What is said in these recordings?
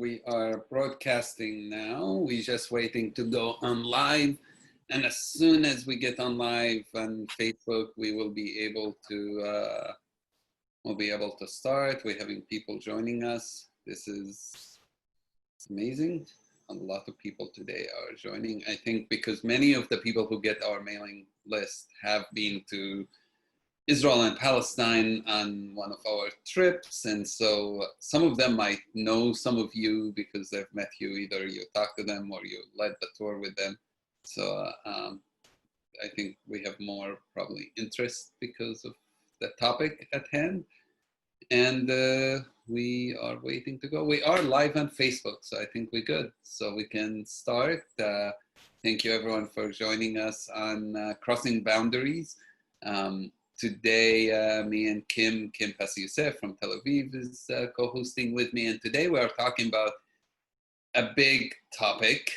We are broadcasting now. We're just waiting to go on live. And as soon as we get on live on Facebook, we will be able to start. We're having people joining us. This is amazing. A lot of people today are joining. I think because many of the people who get our mailing list have been to Israel and Palestine on one of our trips, and so some of them might know some of you because they've met you, either you talked to them or you led the tour with them. So I think we have more probably interest because of the topic at hand, and we are waiting to go. We are live on Facebook, so I think we're good. So we can start. Thank you everyone for joining us on Crossing Boundaries. Today, me and Kim Passi Youssef from Tel Aviv is co-hosting with me. And today we are talking about a big topic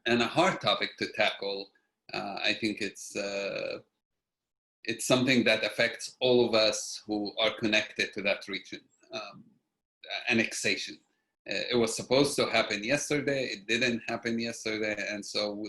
and a hard topic to tackle. I think it's something that affects all of us who are connected to that region, annexation. It was supposed to happen yesterday. It didn't happen yesterday. And so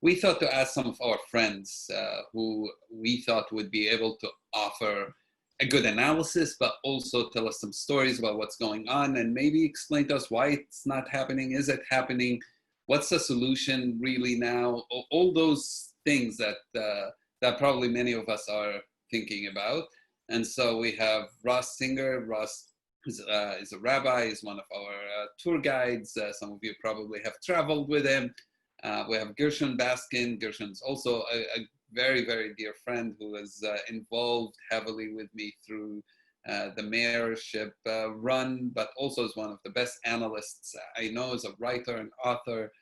we thought to ask some of our friends who we thought would be able to offer a good analysis, but also tell us some stories about what's going on and maybe explain to us why it's not happening. Is it happening? What's the solution really now? All those things that probably many of us are thinking about. And so we have Ross Singer. Ross is a rabbi, is one of our tour guides. Some of you probably have traveled with him. We have Gershon Baskin. Gershon's also a very, very dear friend who is involved heavily with me through the mayorship run, but also is one of the best analysts I know, as a writer and author.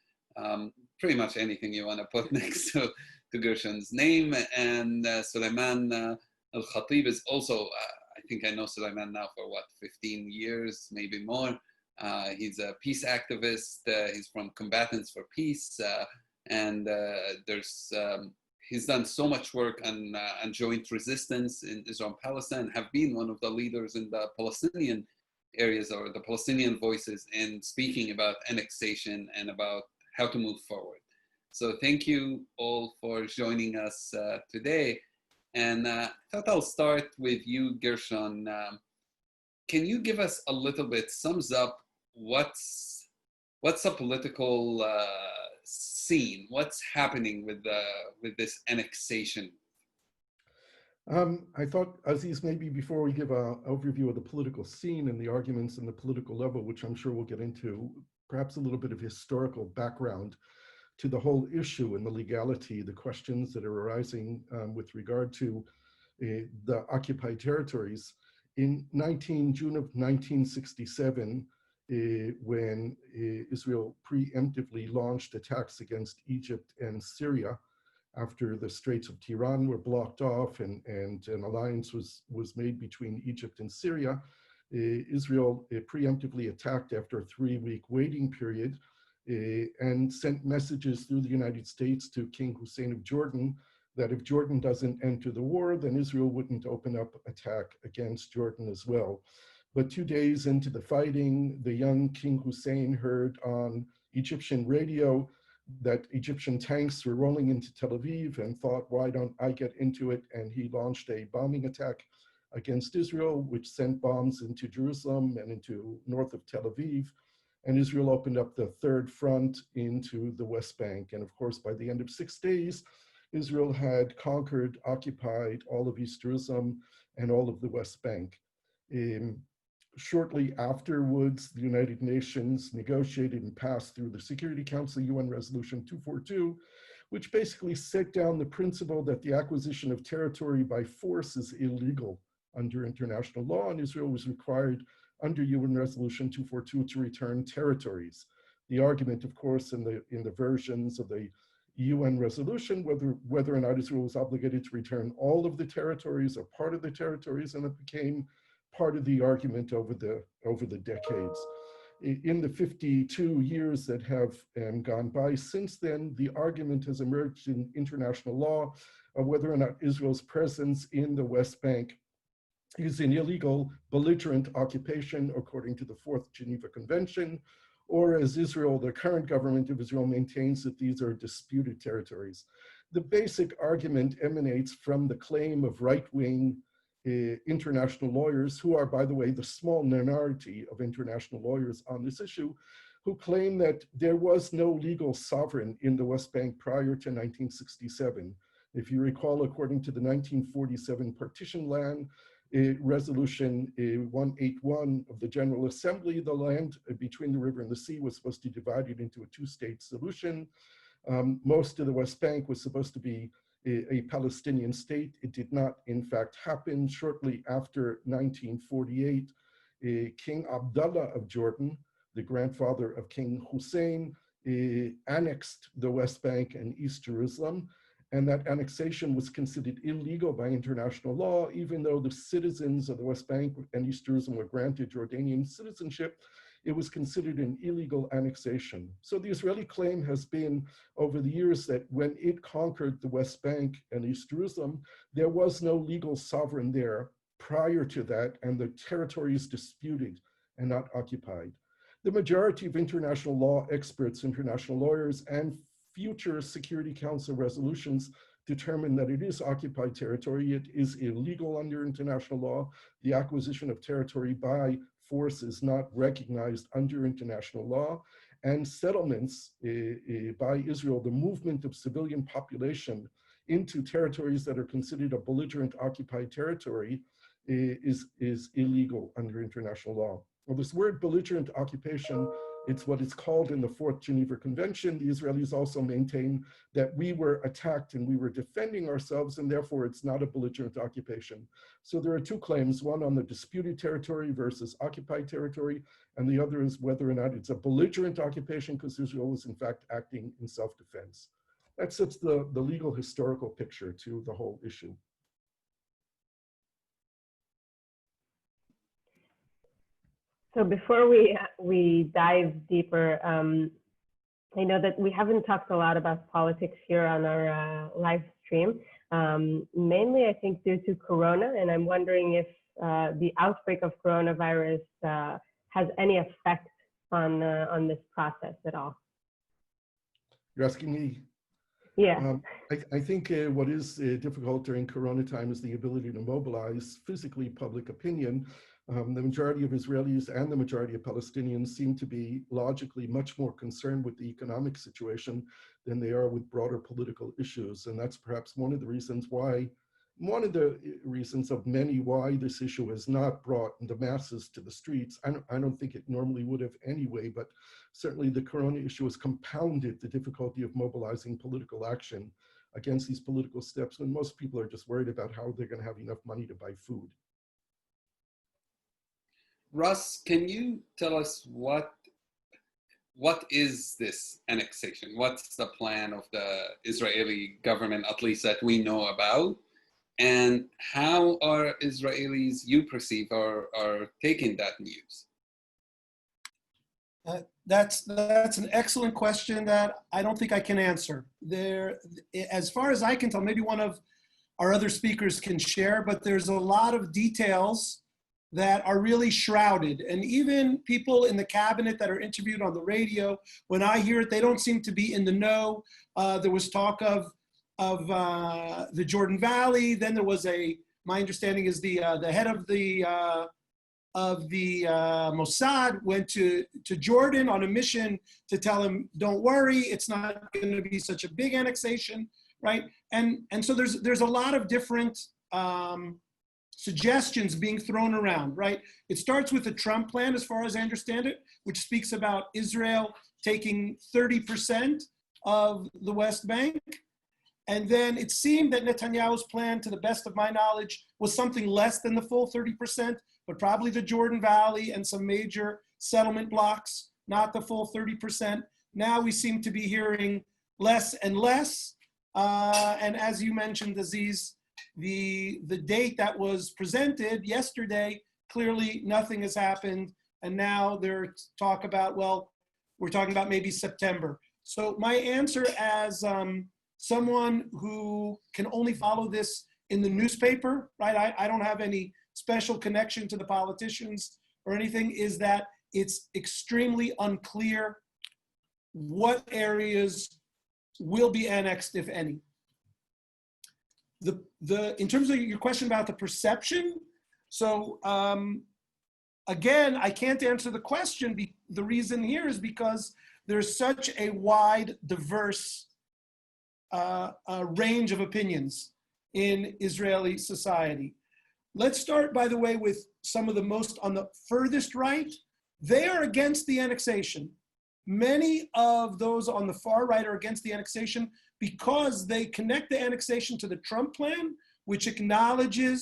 Pretty much anything you want to put next to Gershon's name. And Suleiman Al-Khatib is also, I think I know Suleiman now for 15 years, maybe more. He's a peace activist. He's from Combatants for Peace, and he's done so much work on joint resistance in Israel and Palestine. Have been one of the leaders in the Palestinian areas, or the Palestinian voices, in speaking about annexation and about how to move forward. So thank you all for joining us today. And I thought I'll start with you, Gershon. Can you give us a little bit, sums up, what's a political scene? What's happening with this annexation? I thought, Aziz, maybe before we give an overview of the political scene and the arguments in the political level, which I'm sure we'll get into, perhaps a little bit of historical background to the whole issue and the legality, the questions that are arising with regard to the occupied territories. In June of 1967, when Israel preemptively launched attacks against Egypt and Syria after the Straits of Tiran were blocked off and an alliance was made between Egypt and Syria, Israel preemptively attacked after a 3-week waiting period and sent messages through the United States to King Hussein of Jordan that if Jordan doesn't enter the war, then Israel wouldn't open up attack against Jordan as well. But 2 days into the fighting, the young King Hussein heard on Egyptian radio that Egyptian tanks were rolling into Tel Aviv and thought, why don't I get into it? And he launched a bombing attack against Israel, which sent bombs into Jerusalem and into north of Tel Aviv. And Israel opened up the third front into the West Bank. And of course, by the end of 6 days, Israel had conquered, occupied all of East Jerusalem and all of the West Bank. Shortly afterwards, the United Nations negotiated and passed through the Security Council UN Resolution 242, which basically set down the principle that the acquisition of territory by force is illegal under international law, and Israel was required under UN Resolution 242 to return territories. The argument, of course, in the versions of the UN resolution, whether or not Israel was obligated to return all of the territories or part of the territories, and it became part of the argument over the decades. In the 52 years that have gone by since then, the argument has emerged in international law of whether or not Israel's presence in the West Bank is an illegal belligerent occupation according to the Fourth Geneva Convention, or as Israel, the current government of Israel maintains that these are disputed territories. The basic argument emanates from the claim of right-wing international lawyers, who are, by the way, the small minority of international lawyers on this issue, who claim that there was no legal sovereign in the West Bank prior to 1967. If you recall, according to the 1947 partition land, resolution 181 of the General Assembly, the land between the river and the sea was supposed to be divided into a two-state solution. Most of the West Bank was supposed to be a Palestinian state. It did not, in fact, happen. Shortly after 1948, King Abdullah of Jordan, the grandfather of King Hussein, annexed the West Bank and East Jerusalem. And that annexation was considered illegal by international law, even though the citizens of the West Bank and East Jerusalem were granted Jordanian citizenship. It was considered an illegal annexation. So the Israeli claim has been over the years that when it conquered the West Bank and East Jerusalem, there was no legal sovereign there prior to that, and the territory is disputed and not occupied. The majority of international law experts, international lawyers, and future Security Council resolutions determine that it is occupied territory. It is illegal under international law. The acquisition of territory by force is not recognized under international law. And settlements by Israel, the movement of civilian population into territories that are considered a belligerent occupied territory, is illegal under international law. Well, this word belligerent occupation, it's what it's called in the Fourth Geneva Convention. The Israelis also maintain that we were attacked and we were defending ourselves, and therefore it's not a belligerent occupation. So there are two claims, one on the disputed territory versus occupied territory, and the other is whether or not it's a belligerent occupation because Israel was in fact acting in self-defense. That sets the legal historical picture to the whole issue. So before we dive deeper, I know that we haven't talked a lot about politics here on our live stream, mainly I think due to Corona, and I'm wondering if the outbreak of coronavirus has any effect on this process at all. You're asking me? Yeah. I think what is difficult during Corona time is the ability to mobilize physically public opinion. The majority of Israelis and the majority of Palestinians seem to be logically much more concerned with the economic situation than they are with broader political issues. And that's perhaps one of the reasons of many why this issue has not brought the masses to the streets. I don't think it normally would have anyway, but certainly the Corona issue has compounded the difficulty of mobilizing political action against these political steps when most people are just worried about how they're going to have enough money to buy food. Russ, can you tell us what is this annexation? What's the plan of the Israeli government, at least that we know about? And how are Israelis you perceive are taking that news? That's an excellent question that I don't think I can answer. As far as I can tell, maybe one of our other speakers can share, but there's a lot of details that are really shrouded. And even people in the cabinet that are interviewed on the radio, when I hear it, they don't seem to be in the know. There was talk of the Jordan Valley. Then there was my understanding is the head of the Mossad went to Jordan on a mission to tell him, don't worry, it's not going to be such a big annexation, right? And so there's a lot of different suggestions being thrown around, right? It starts with the Trump plan, as far as I understand it, which speaks about Israel taking 30% of the West Bank. And then it seemed that Netanyahu's plan, to the best of my knowledge, was something less than the full 30%, but probably the Jordan Valley and some major settlement blocks, not the full 30%. Now we seem to be hearing less and less. And as you mentioned, Aziz, the date that was presented yesterday, clearly nothing has happened. And now there's talk about, well, we're talking about maybe September. So my answer as someone who can only follow this in the newspaper, right? I don't have any special connection to the politicians or anything, is that it's extremely unclear what areas will be annexed, if any. In terms of your question about the perception, so again, I can't answer the question. The reason here is because there's such a wide, diverse range of opinions in Israeli society. Let's start, by the way, with some of the most on the furthest right. They are against the annexation. Many of those on the far right are against the annexation because they connect the annexation to the Trump plan, which acknowledges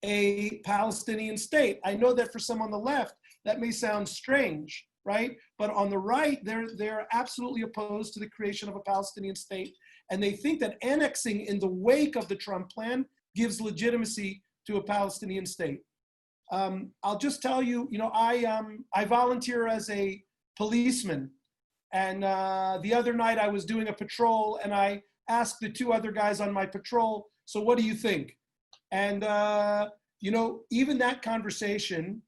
a Palestinian state. I know that for some on the left, that may sound strange, right? But on the right, they're absolutely opposed to the creation of a Palestinian state. And they think that annexing in the wake of the Trump plan gives legitimacy to a Palestinian state. I'll just tell you, I volunteer as a policeman. And the other night I was doing a patrol and I asked the two other guys on my patrol, so what do you think? And, even that conversation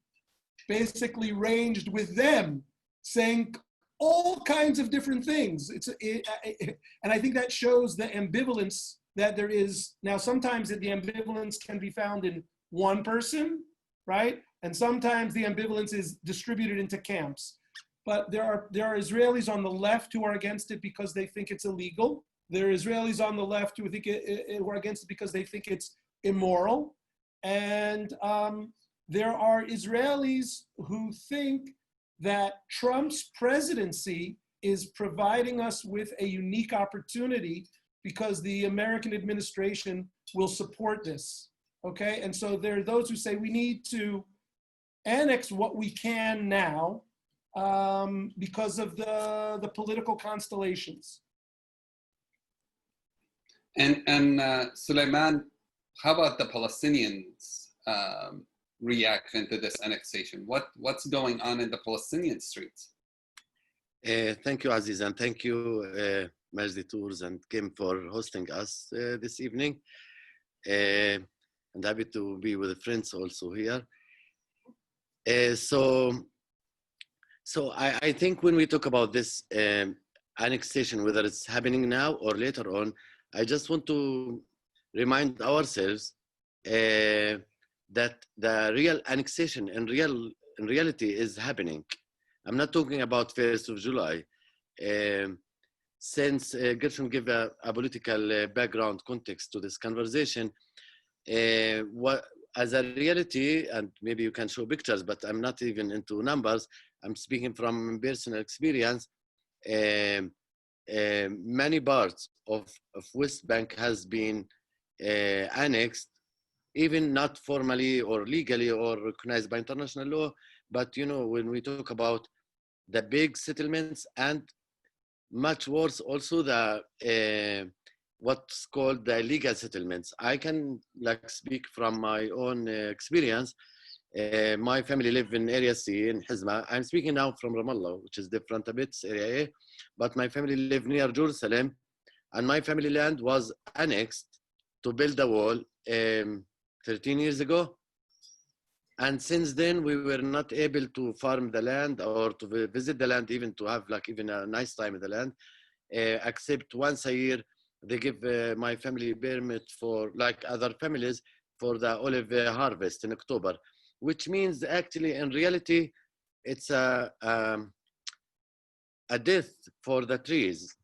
basically ranged with them saying all kinds of different things. And I think that shows the ambivalence that there is. Now, sometimes the ambivalence can be found in one person, right? And sometimes the ambivalence is distributed into camps. But there are Israelis on the left who are against it because they think it's illegal. There are Israelis on the left who who are against it because they think it's immoral. And there are Israelis who think that Trump's presidency is providing us with a unique opportunity because the American administration will support this, okay? And so there are those who say we need to annex what we can now because of the political constellations. And Suleiman, how about the Palestinians' reaction to this annexation? What's going on in the Palestinian streets? Thank you, Aziz, and thank you, Majdi Tours and Kim, for hosting us this evening. And happy to be with friends also here. So I think when we talk about this annexation, whether it's happening now or later on, I just want to remind ourselves that the real annexation in reality is happening. I'm not talking about 1st of July. Since Gershon gave a political background context to this conversation, as a reality, and maybe you can show pictures, but I'm not even into numbers, I'm speaking from personal experience. Many parts of West Bank has been annexed, even not formally or legally or recognized by international law. But when we talk about the big settlements, and much worse also the what's called the illegal settlements, I can speak from my own experience. My family live in Area C in Hizma. I'm speaking now from Ramallah, which is different a bit, Area A, but my family live near Jerusalem, and my family land was annexed to build a wall 13 years ago. And since then, we were not able to farm the land or to visit the land, even to have even a nice time in the land, except once a year. They give my family permit for, like other families, for the olive harvest in October, which means actually in reality, it's a death for the trees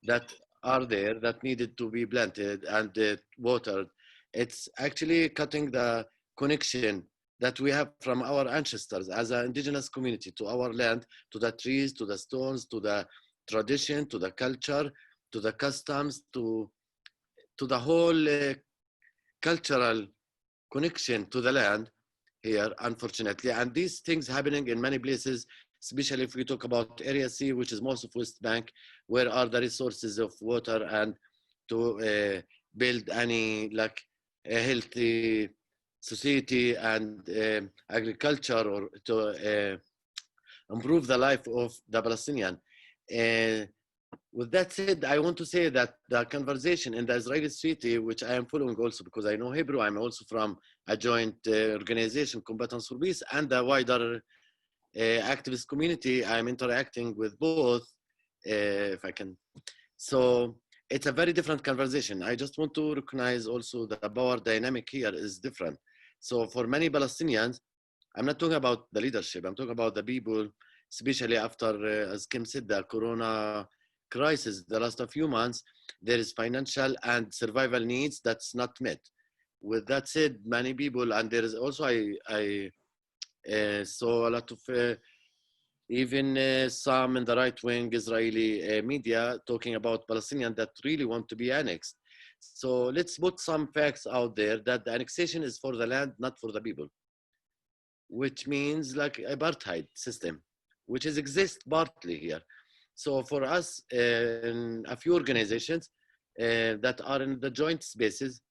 that are there that needed to be planted and watered. It's actually cutting the connection that we have from our ancestors as an indigenous community to our land, to the trees, to the stones, to the tradition, to the culture, to the customs, to the whole cultural connection to the land here, unfortunately. And these things happening in many places, especially if we talk about Area C, which is most of West Bank, where are the resources of water and to build any a healthy society and agriculture, or to improve the life of the Palestinian. with that said, I want to say that the conversation in the Israeli treaty, which I am following also because I know Hebrew, I'm also from a joint organization, Combatants for Peace, and the wider activist community. I'm interacting with both, if I can. So it's a very different conversation. I just want to recognize also the power dynamic here is different. So for many Palestinians, I'm not talking about the leadership, I'm talking about the people, especially after, as Kim said, the Corona crisis, the last few months, there is financial and survival needs that's not met. With that said, many people, and there is also, I saw a lot of even some in the right-wing Israeli media talking about Palestinians that really want to be annexed. So let's put some facts out there that the annexation is for the land, not for the people, which means like apartheid system, which is exist partly here. So for us, in a few organizations that are in the joint spaces,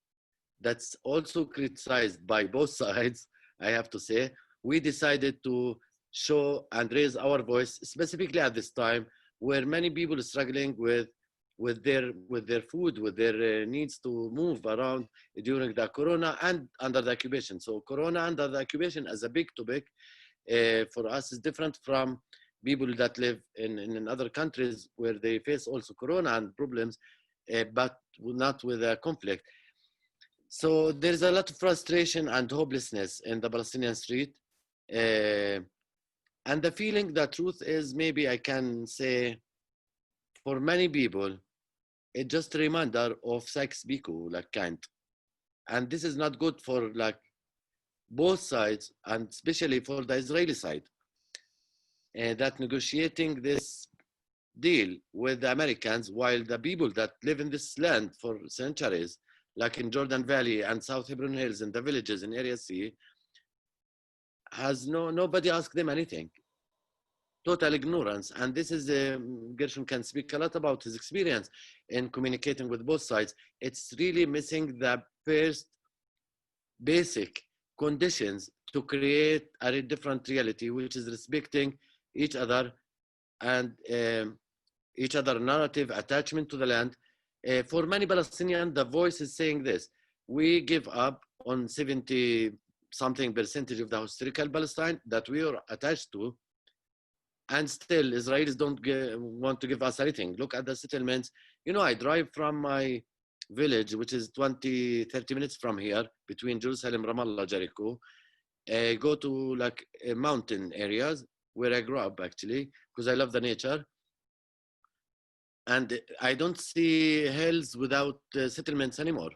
that's also criticized by both sides, I have to say, we decided to show and raise our voice, specifically at this time, where many people are struggling with their food, with their needs to move around during the Corona and under the occupation. So Corona under the occupation as a big topic for us is different from people that live in other countries where they face also Corona and problems, but not with a conflict. So there's a lot of frustration and hopelessness in the Palestinian street. And the feeling, the truth is, maybe I can say, for many people, it's just a reminder of Sykes-Picot, like Kant. And this is not good for like both sides, and especially for the Israeli side. That negotiating this deal with the Americans, while the people that live in this land for centuries, like in Jordan Valley and South Hebron Hills and the villages in Area C, has nobody asked them anything. Total ignorance. And this is, Gershon can speak a lot about his experience in communicating with both sides. It's really missing the first basic conditions to create a different reality, which is respecting each other and each other narrative, attachment to the land. For many Palestinians, the voice is saying this: we give up on 70-something percentage of the historical Palestine that we are attached to, and still Israelis don't want to give us anything. Look at the settlements. You know, I drive from my village, which is 20-30 minutes from here, between Jerusalem, Ramallah, Jericho, go to like mountain areas where I grew up actually, because I love the nature. And I don't see hills without settlements anymore.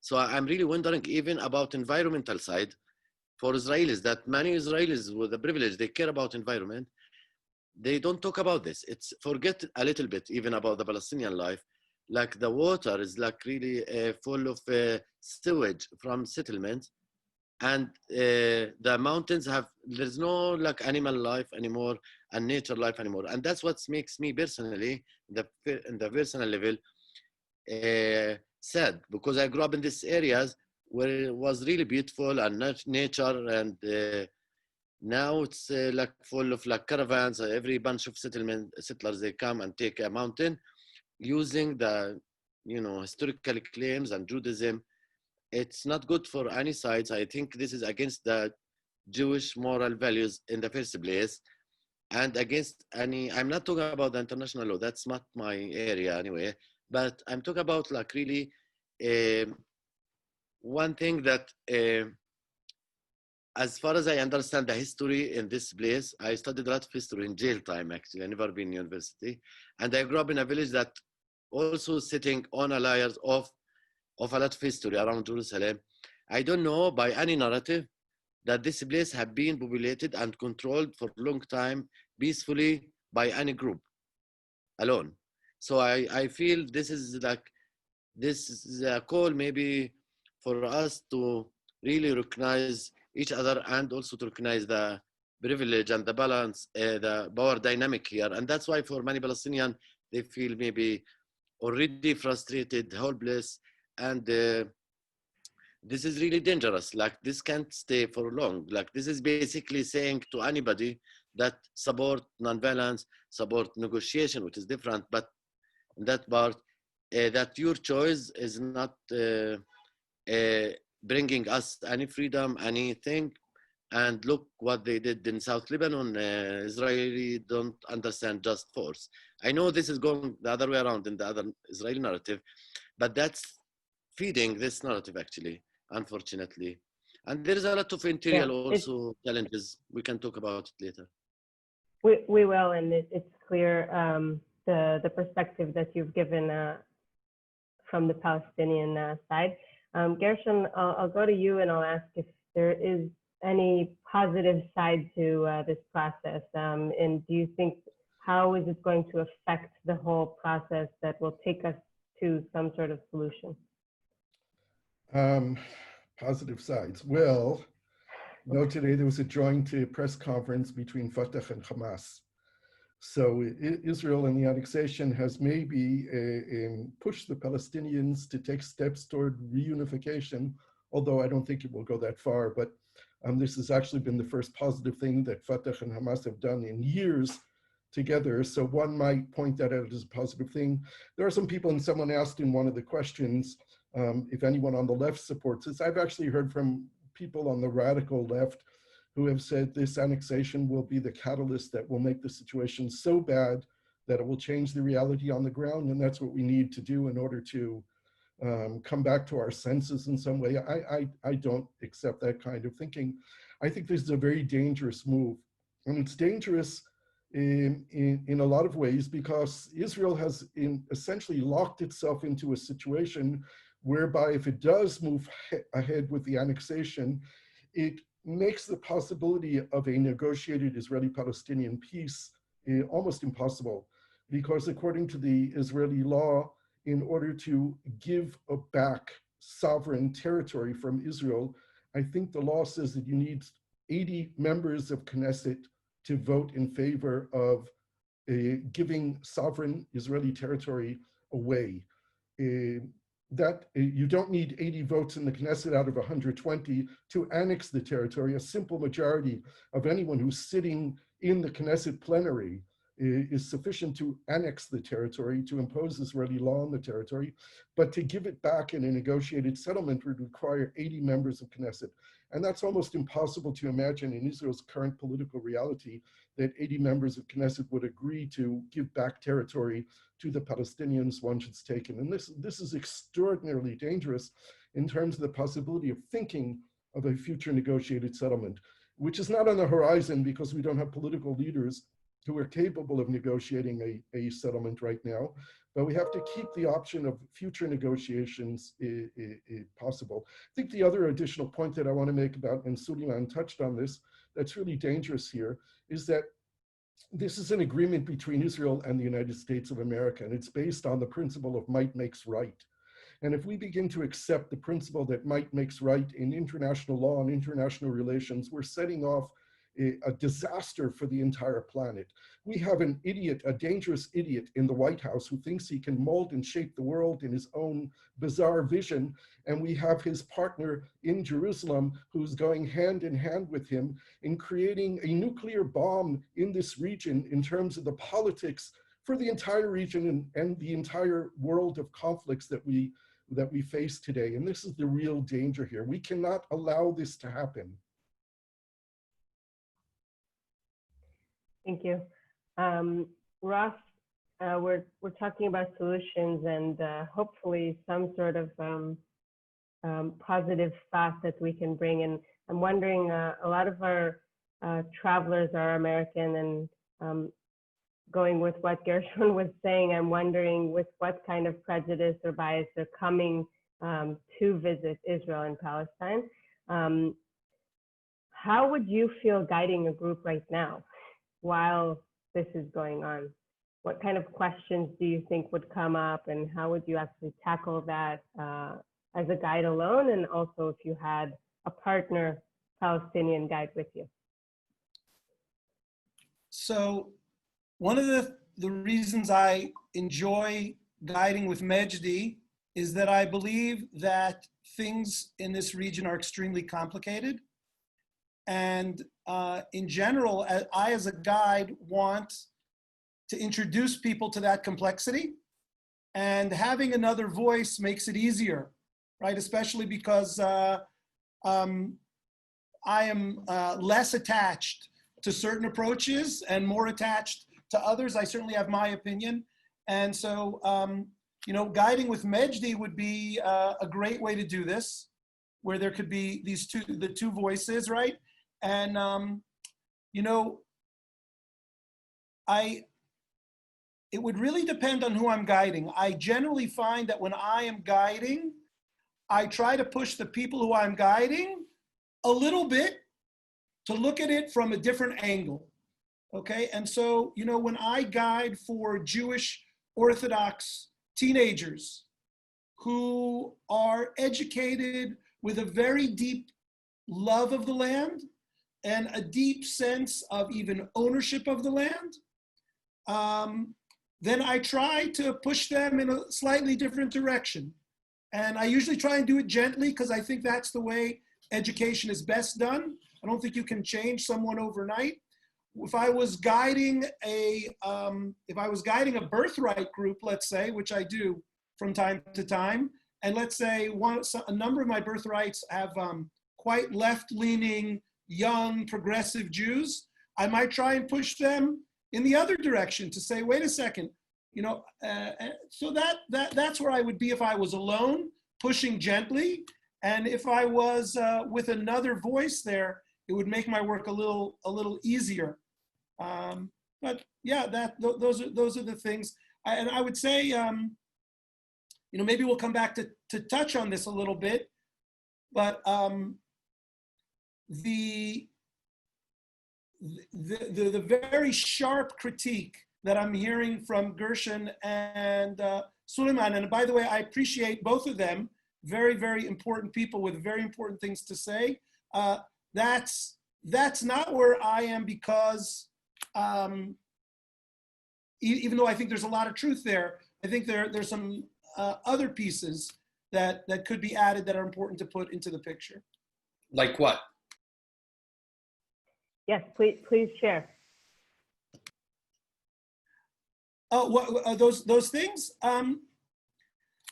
So I'm really wondering even about environmental side for Israelis, that many Israelis with the privilege, they care about environment. They don't talk about this. It's forget a little bit even about the Palestinian life. Like the water is like really full of sewage from settlements, and the mountains have, there's no like animal life anymore and nature life anymore. And that's what makes me personally, in the personal level, sad, because I grew up in these areas where it was really beautiful and nature, and now it's like full of like caravans. Every bunch of settlers, they come and take a mountain using the, you know, historical claims and Judaism. It's not good for any sides. I think this is against the Jewish moral values in the first place, and against any, I'm not talking about the international law, that's not my area anyway, but I'm talking about like really one thing that, as far as I understand the history in this place, I studied a lot of history in jail time actually, I never been in university, and I grew up in a village that also sitting on a layers of a lot of history around Jerusalem. I don't know by any narrative that this place had been populated and controlled for a long time peacefully by any group alone. So I feel this is like, this is a call maybe for us to really recognize each other and also to recognize the privilege and the balance, the power dynamic here. And that's why for many Palestinians, they feel maybe already frustrated, hopeless, and this is really dangerous. Like this can't stay for long. Like this is basically saying to anybody that support nonviolence, support negotiation, which is different, but in that part, that your choice is not bringing us any freedom, anything. And look what they did in South Lebanon. Israeli don't understand just force. I know this is going the other way around in the other Israeli narrative, but that's feeding this narrative actually, unfortunately. And there is a lot of interior also challenges. We can talk about it later. We will, and it's clear the perspective that you've given from the Palestinian side. Gershon, I'll go to you and I'll ask if there is any positive side to this process, and do you think, how is it going to affect the whole process that will take us to some sort of solution? Positive sides. Well, today there was a joint press conference between Fatah and Hamas. So Israel and the annexation has maybe pushed the Palestinians to take steps toward reunification, although I don't think it will go that far. But this has actually been the first positive thing that Fatah and Hamas have done in years together. So one might point that out as a positive thing. There are some people, and someone asked in one of the questions, if anyone on the left supports this. I've actually heard from people on the radical left who have said this annexation will be the catalyst that will make the situation so bad that it will change the reality on the ground. And that's what we need to do in order to come back to our senses in some way. I don't accept that kind of thinking. I think this is a very dangerous move. And it's dangerous in a lot of ways because Israel has essentially locked itself into a situation whereby if it does move ahead with the annexation, it makes the possibility of a negotiated Israeli-Palestinian peace almost impossible, because according to the Israeli law, in order to give back sovereign territory from Israel, I think the law says that you need 80 members of Knesset to vote in favor of giving sovereign Israeli territory away. That you don't need 80 votes in the Knesset out of 120 to annex the territory. A simple majority of anyone who's sitting in the Knesset plenary is sufficient to annex the territory, to impose Israeli law on the territory, but to give it back in a negotiated settlement would require 80 members of Knesset. And that's almost impossible to imagine in Israel's current political reality, that 80 members of Knesset would agree to give back territory to the Palestinians once it's taken. And this is extraordinarily dangerous in terms of the possibility of thinking of a future negotiated settlement, which is not on the horizon because we don't have political leaders who are capable of negotiating a settlement right now. But we have to keep the option of future negotiations possible. I think the other additional point that I want to make about, and Suleiman touched on this, that's really dangerous here, is that this is an agreement between Israel and the United States of America, and it's based on the principle of might makes right. And if we begin to accept the principle that might makes right in international law and international relations, we're setting off a disaster for the entire planet. We have an idiot, a dangerous idiot in the White House who thinks he can mold and shape the world in his own bizarre vision. And we have his partner in Jerusalem who's going hand in hand with him in creating a nuclear bomb in this region in terms of the politics for the entire region and the entire world of conflicts that we face today. And this is the real danger here. We cannot allow this to happen. Thank you. Ross, we're talking about solutions and hopefully some sort of positive thought that we can bring in. I'm wondering, a lot of our travelers are American, and going with what Gershon was saying, I'm wondering with what kind of prejudice or bias they're coming to visit Israel and Palestine. How would you feel guiding a group right now while this is going on? What kind of questions do you think would come up, and how would you actually tackle that as a guide alone, and also if you had a partner Palestinian guide with you? So one of the reasons I enjoy guiding with Mejdi is that I believe that things in this region are extremely complicated. And in general, I as a guide want to introduce people to that complexity And having another voice makes it easier, right? Especially because I am less attached to certain approaches and more attached to others. I certainly have my opinion. And so, you know, guiding with Mejdi would be a great way to do this, where there could be the two voices, right? And, you know, it would really depend on who I'm guiding. I generally find that when I am guiding, I try to push the people who I'm guiding a little bit to look at it from a different angle, okay? And so, you know, when I guide for Jewish Orthodox teenagers who are educated with a very deep love of the land and a deep sense of even ownership of the land, then I try to push them in a slightly different direction. And I usually try and do it gently because I think that's the way education is best done. I don't think you can change someone overnight. If I was guiding a birthright group, let's say, which I do from time to time, and let's say a number of my birthrights have quite left-leaning, young, progressive Jews, I might try and push them in the other direction to say, wait a second, you know, so that's where I would be if I was alone, pushing gently. And if I was with another voice there, it would make my work a little easier. But yeah, those are the things. And I would say, you know, maybe we'll come back to touch on this a little bit, but the very sharp critique that I'm hearing from Gershon and Suleiman, and by the way, I appreciate both of them, very, very important people with very important things to say. That's not where I am because even though I think there's a lot of truth there, I think there's some other pieces that could be added that are important to put into the picture. Like what? Yes, please share. Oh, what those things?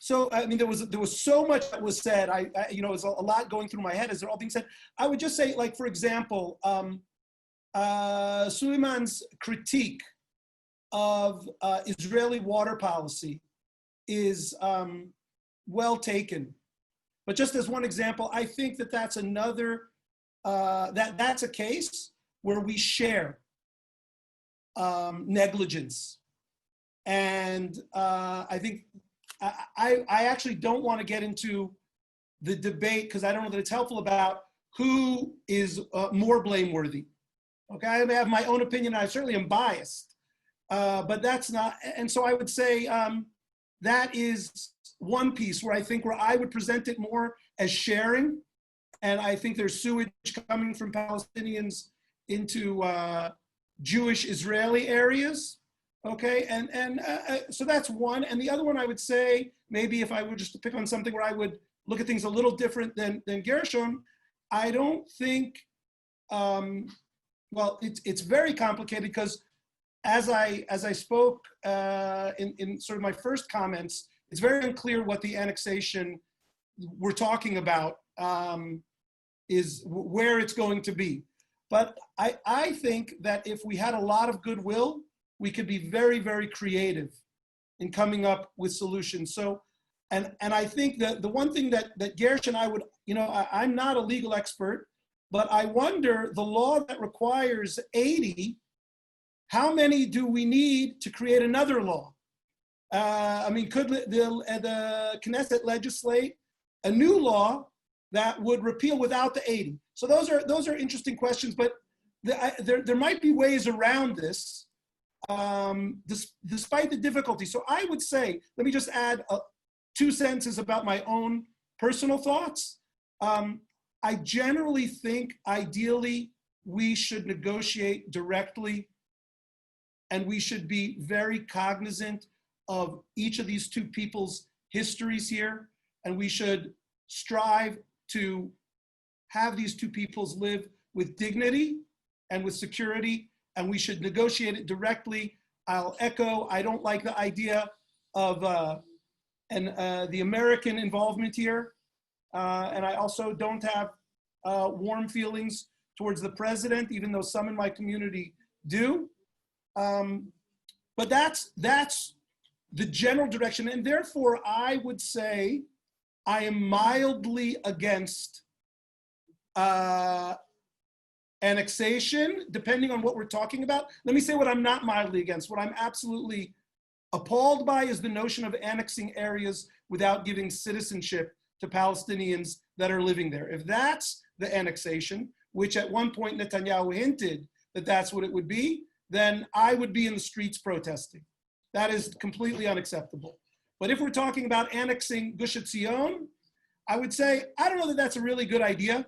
So I mean, there was so much that was said. I you know, there's a lot going through my head as they're all being said. I would just say, like, for example, Suleiman's critique of Israeli water policy is well taken. But just as one example, I think that's another that's a case where we share negligence. And I think I actually don't want to get into the debate because I don't know that it's helpful about who is more blameworthy. Okay, I have my own opinion. I certainly am biased, but that's not. And so I would say that is one piece where I would present it more as sharing. And I think there's sewage coming from Palestinians into Jewish Israeli areas. Okay, and so that's one. And the other one I would say, maybe if I were just to pick on something where I would look at things a little different than Gershon, I don't think, well, it's very complicated because as I spoke in sort of my first comments, it's very unclear what the annexation we're talking about is where it's going to be. But I think that if we had a lot of goodwill, we could be very, very creative in coming up with solutions. So, and I think that the one thing that Gershon, I would, you know, I'm not a legal expert, but I wonder the law that requires 80, how many do we need to create another law? I mean, could the Knesset legislate a new law that would repeal without the 80? So those are interesting questions, but there might be ways around this. Despite the difficulty. So I would say, let me just add 2 sentences about my own personal thoughts. I generally think, ideally, we should negotiate directly, and we should be very cognizant of each of these two people's histories here, and we should strive to have these two peoples live with dignity and with security, and we should negotiate it directly. I'll echo, I don't like the idea of the American involvement here. And I also don't have warm feelings towards the president, even though some in my community do. But that's the general direction. And therefore, I would say I am mildly against annexation, depending on what we're talking about. Let me say what I'm not mildly against. What I'm absolutely appalled by is the notion of annexing areas without giving citizenship to Palestinians that are living there. If that's the annexation, which at one point Netanyahu hinted that that's what it would be, then I would be in the streets protesting. That is completely unacceptable. But if we're talking about annexing Gush Etzion, I would say, I don't know that that's a really good idea.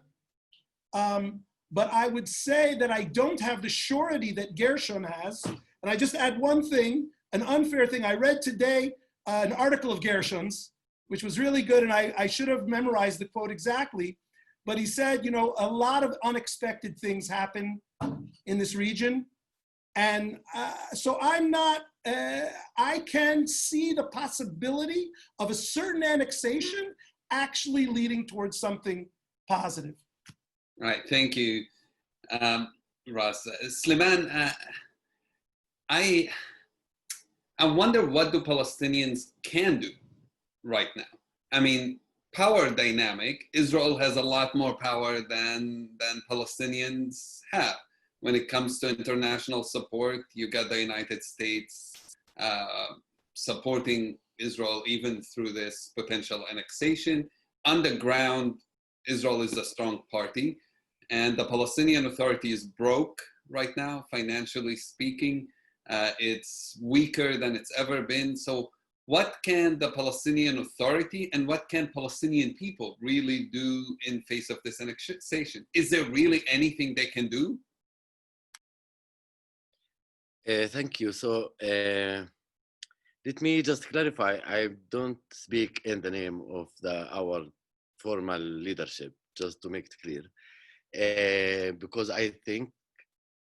But I would say that I don't have the surety that Gershon has. And I just add one thing, an unfair thing. I read today an article of Gershon's, which was really good, and I should have memorized the quote exactly. But he said, you know, a lot of unexpected things happen in this region. And so I'm not, I can see the possibility of a certain annexation actually leading towards something positive. Right, thank you, Ras. Slimane, I wonder what the Palestinians can do right now. I mean, power dynamic, Israel has a lot more power than Palestinians have. When it comes to international support, you got the United States supporting Israel even through this potential annexation. On the ground, Israel is a strong party, and the Palestinian Authority is broke right now, financially speaking. It's weaker than it's ever been. So what can the Palestinian Authority and what can Palestinian people really do in face of this annexation? Is there really anything they can do? Thank you. So let me just clarify. I don't speak in the name of our formal leadership, just to make it clear. Because I think,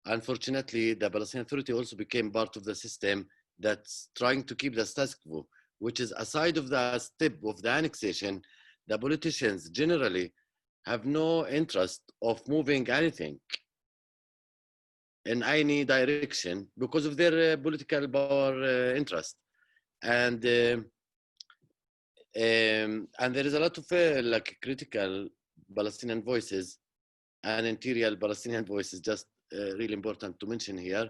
unfortunately, the Palestinian Authority also became part of the system that's trying to keep the status quo, which is aside of the step of the annexation, the politicians generally have no interest of moving anything in any direction because of their political power interest. And there is a lot of like critical Palestinian voices and interior Palestinian voices, just really important to mention here,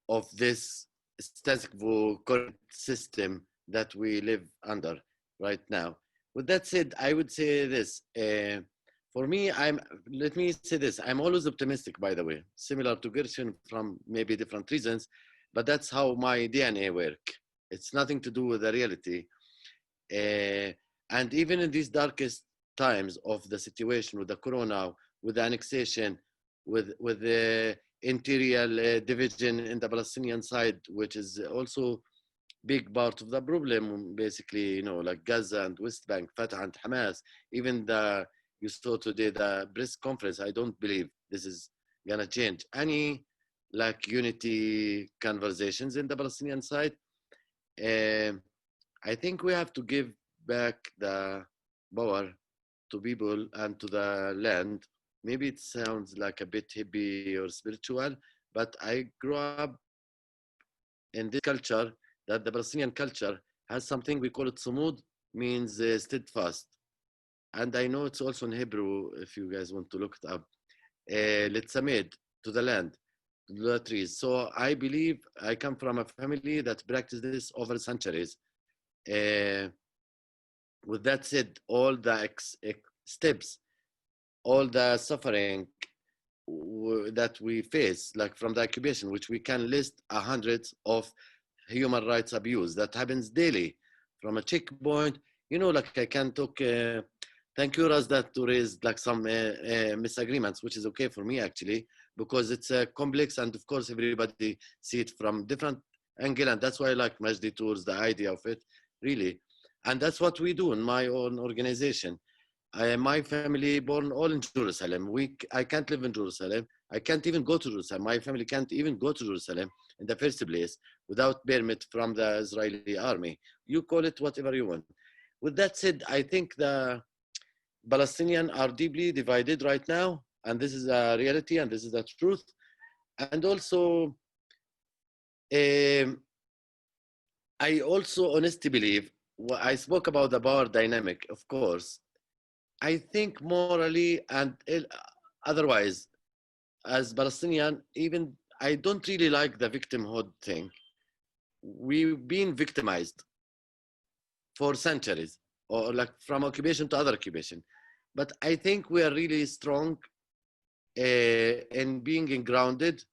of this status quo current system that we live under right now. With that said, I would say this. For me, let me say this. I'm always optimistic, by the way, similar to Gershon from maybe different reasons, but that's how my DNA work. It's nothing to do with the reality. And even in these darkest times of the situation with the corona, with the annexation, with the interior division in the Palestinian side, which is also big part of the problem, basically, you know, like Gaza and West Bank, Fatah and Hamas, even you saw today the press conference, I don't believe this is gonna change any like unity conversations in the Palestinian side. I think we have to give back the power to people and to the land. Maybe it sounds like a bit hippie or spiritual, but I grew up in this culture, that the Palestinian culture has something we call it sumud, means steadfast. And I know it's also in Hebrew, if you guys want to look it up. Litzamed, to the land, to the trees. So I believe I come from a family that practiced this over centuries. With that said, all the steps, all the suffering that we face, like from the occupation, which we can list hundreds of human rights abuse that happens daily from a checkpoint. You know, like I can talk, thank you, Raz, that to raise like some misagreements, which is okay for me actually, because it's complex and of course everybody see it from different angle, and that's why I like Majdi tours, the idea of it, really. And that's what we do in my own organization. my family born all in Jerusalem. I can't live in Jerusalem. I can't even go to Jerusalem. My family can't even go to Jerusalem in the first place without permit from the Israeli army. You call it whatever you want. With that said, I think the Palestinians are deeply divided right now, and this is a reality and this is the truth. And also, I also honestly believe, I spoke about the power dynamic, of course. I think morally and otherwise, as Palestinian, even I don't really like the victimhood thing. We've been victimized for centuries, or like from occupation to other occupation. But I think we are really strong in being grounded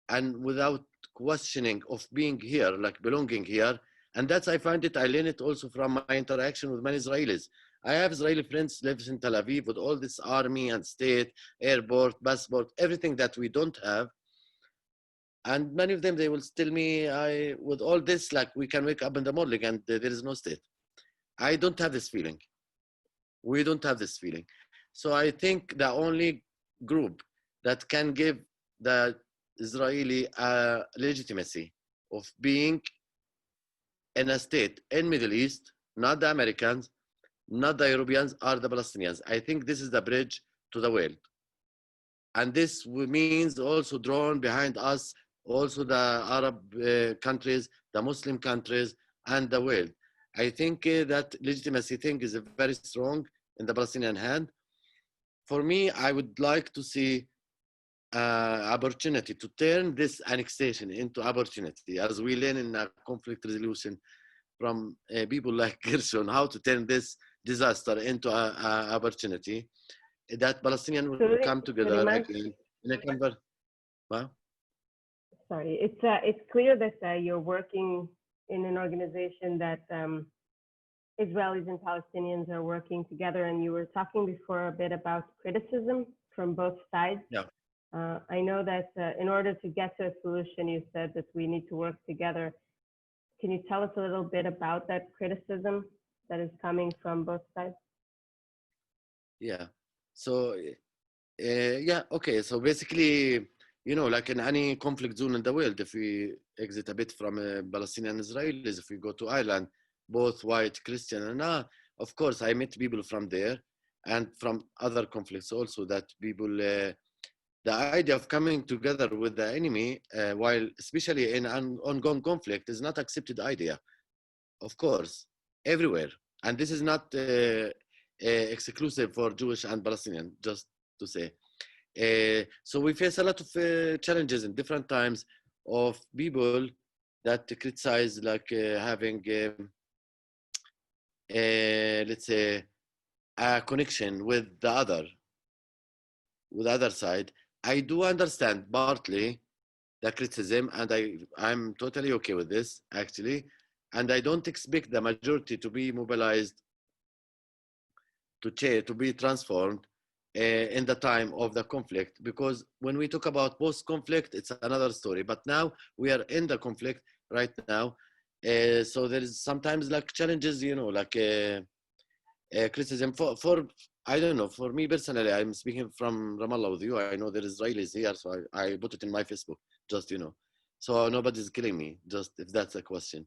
and without questioning of being here, like belonging here. And that's, I find it, I learn it also from my interaction with many Israelis. I have Israeli friends lives in Tel Aviv with all this army and state, airport, passport, everything that we don't have. And many of them, they will tell me, with all this, like we can wake up in the morning and there is no state. I don't have this feeling. We don't have this feeling. So I think the only group that can give the Israeli legitimacy of being in a state in Middle East, not the Americans, not the Europeans, are the Palestinians. I think this is the bridge to the world. And this means also drawn behind us, also the Arab countries, the Muslim countries, and the world. I think that legitimacy thing is very strong in the Palestinian hand. For me, I would like to see opportunity to turn this annexation into opportunity, as we learn in conflict resolution from people like Gershon, how to turn this disaster into an opportunity, that Palestinians will come together again in a conversation. Huh? Sorry, it's clear that you're working in an organization that Israelis and Palestinians are working together, and you were talking before a bit about criticism from both sides. Yeah. I know that in order to get to a solution, you said that we need to work together. Can you tell us a little bit about that criticism that is coming from both sides? Yeah. So, yeah, okay. So basically, you know, like in any conflict zone in the world, if we exit a bit from Palestinian Israelis, if we go to Ireland, both white, Christian, and of course, I met people from there and from other conflicts also, that people, the idea of coming together with the enemy, while especially in an ongoing conflict, is not accepted idea, of course, everywhere. And this is not exclusive for Jewish and Palestinian, just to say. So we face a lot of challenges in different times of people that criticize, like having, let's say, a connection with the other side. I do understand partly the criticism, and I'm totally okay with this, actually. And I don't expect the majority to be mobilized to be transformed in the time of the conflict, because when we talk about post-conflict, it's another story. But now we are in the conflict right now. So there is sometimes like challenges, you know, like criticism for I don't know, for me personally, I'm speaking from Ramallah with you. I know there is Israelis here, so I put it in my Facebook, just, you know. So nobody's killing me, just if that's a question.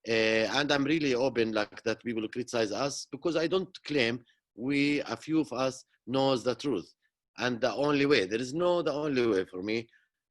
And I'm really open like that people criticize us, because I don't claim a few of us knows the truth. And the only way, there is no the only way for me.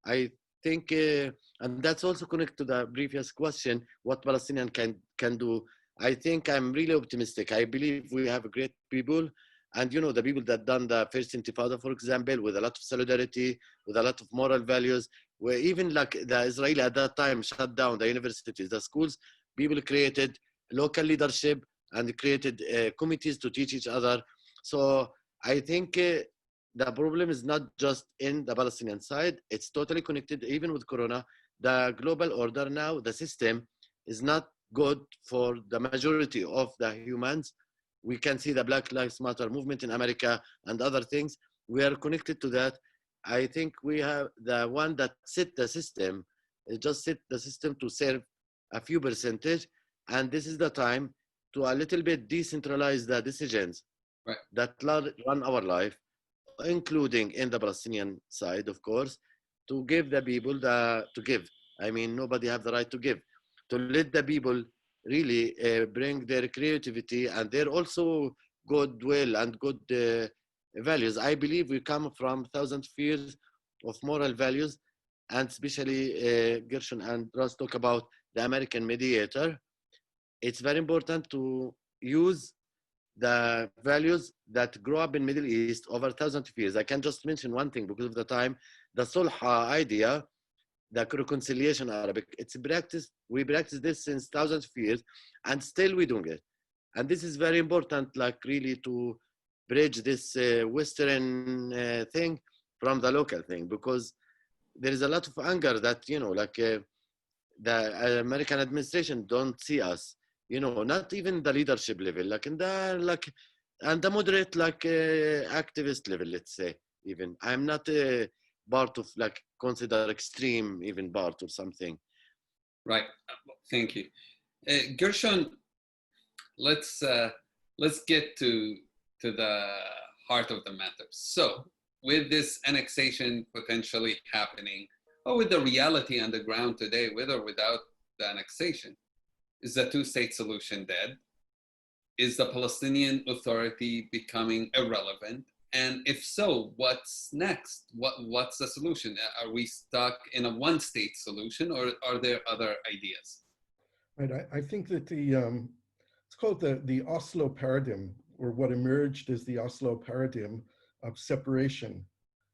I think, and that's also connected to the previous question, what Palestinian can do. I think I'm really optimistic. I believe we have great people. And, you know, the people that done the first Intifada, for example, with a lot of solidarity, with a lot of moral values, where even like the Israeli at that time shut down the universities, the schools, people created local leadership and created committees to teach each other. So I think the problem is not just in the Palestinian side, it's totally connected even with Corona. The global order now, the system is not good for the majority of the humans. We can see the Black Lives Matter movement in America and other things. We are connected to that. I think we have the one that set the system, just set the system to serve a few percentage. And this is the time to a little bit decentralize the decisions Right. that run our life, including in the Palestinian side, of course, to give the people to give. I mean, nobody have the right to give. To let the people really bring their creativity and their also goodwill and good values. I believe we come from thousands of years of moral values, and especially Gershon and Ross talk about the American mediator. It's very important to use the values that grow up in Middle East over thousands of years. I can just mention one thing because of the time. The sulh idea, the reconciliation Arabic, it's practiced. We practice this since thousands of years, and still we doing it. And this is very important, like really to bridge this Western thing from the local thing, because there is a lot of anger that, you know, like the American administration don't see us, you know, not even the leadership level, like in the, like, and the moderate, like activist level, let's say, even. I'm not a part of, like, consider extreme even part or something. Right. Thank you. Gershon, let's get to the heart of the matter. So with this annexation potentially happening, or with the reality on the ground today, with or without the annexation, is the two-state solution dead? Is the Palestinian Authority becoming irrelevant? And if so, what's next? What's the solution? Are we stuck in a one-state solution, or are there other ideas? Right. I think that it's called the Oslo paradigm, or what emerged as the Oslo paradigm of separation,